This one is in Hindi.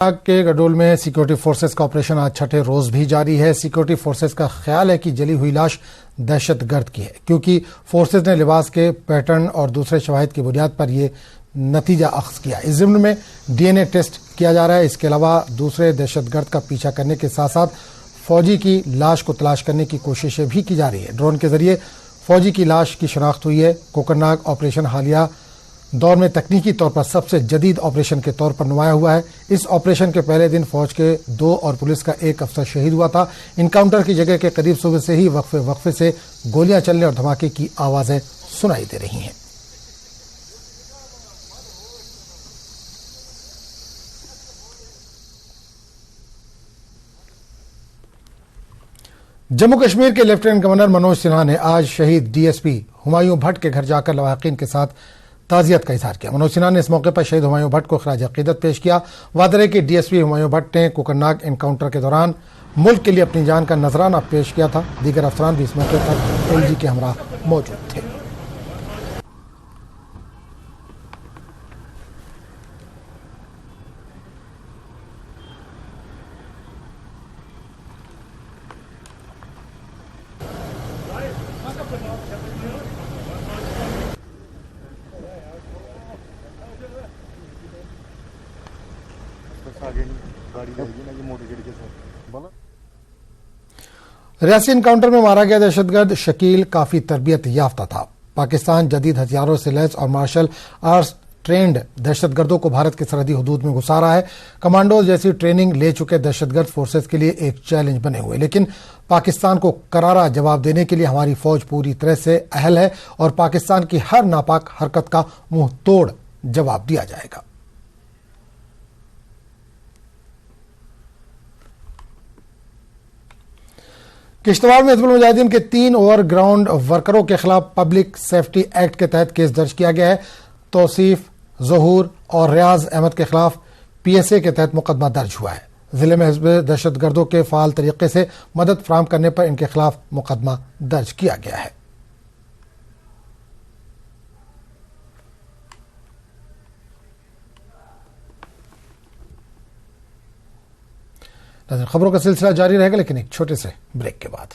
के गडोल में सिक्योरिटी फोर्सेस का ऑपरेशन आज छठे रोज भी जारी है। सिक्योरिटी फोर्सेस का ख्याल है कि जली हुई लाश दहशतगर्द की है, क्योंकि फोर्सेस ने लिबास के पैटर्न और दूसरे शवाहिद की बुनियाद पर यह नतीजा अख्ज़ किया। इस ज़िम्न में डीएनए टेस्ट किया जा रहा है। इसके अलावा दूसरे दहशतगर्द का पीछा करने के साथ साथ फौजी की लाश को तलाश करने की कोशिशें भी की जा रही है। ड्रोन के जरिए फौजी की लाश की शनाख्त हुई है। कोकरनाग ऑपरेशन हालिया दौर में तकनीकी तौर पर सबसे जदीद ऑपरेशन के तौर पर नुमाया हुआ है। इस ऑपरेशन के पहले दिन फौज के 2 और पुलिस का 1 अफसर शहीद हुआ था। इनकाउंटर की जगह के करीब सुबह से ही वक्फे से गोलियां चलने और धमाके की आवाजें सुनाई दे रही हैं। जम्मू कश्मीर के लेफ्टिनेंट गवर्नर मनोज सिन्हा ने आज शहीद डीएसपी हुमायूं भट्ट के घर जाकर लवाहिकीन के साथ ताज़ियत का इजहार किया। मनोज सिन्हा ने इस मौके पर शहीद हुमायूं भट्ट को खराज अकीदत पेश किया। वादे कि डीएसपी हुमायूं भट्ट ने कोकरनाग एनकाउंटर के दौरान मुल्क के लिए अपनी जान का नजराना पेश किया था। दीगर अफसरान भी इस मौके पर एलजी के हमरा मौजूद थे। आगे गाड़ी जाएगी ना, ये मोटरसाइकिल के साथ बोला। रियासी एनकाउंटर में मारा गया दहशतगर्द शकील काफी तरबियत याफ्ता था। पाकिस्तान जदीद हथियारों से लैस और मार्शल आर्ट्स ट्रेंड दहशतगर्दों को भारत की सरहदी हदूद में घुसा रहा है। कमांडोज जैसी ट्रेनिंग ले चुके दहशतगर्द फोर्सेस के लिए एक चैलेंज बने हुए, लेकिन पाकिस्तान को करारा जवाब देने के लिए हमारी फौज पूरी तरह से अहल है और पाकिस्तान की हर नापाक हरकत का मुंह तोड़ जवाब दिया जाएगा। किश्तवाड़ में हिजबुल मुजाहिदीन के 3 ओवरग्राउंड वर्करों के खिलाफ पब्लिक सेफ्टी एक्ट के तहत केस दर्ज किया गया है। तौसीफ, ज़हूर और रियाज अहमद के खिलाफ पीएसए के तहत मुकदमा दर्ज हुआ है। जिले में हिजब दहशतगर्दों के फाल तरीके से मदद फराहम करने पर इनके खिलाफ मुकदमा दर्ज किया गया है। खबरों का सिलसिला जारी रहेगा, लेकिन एक छोटे से ब्रेक के बाद।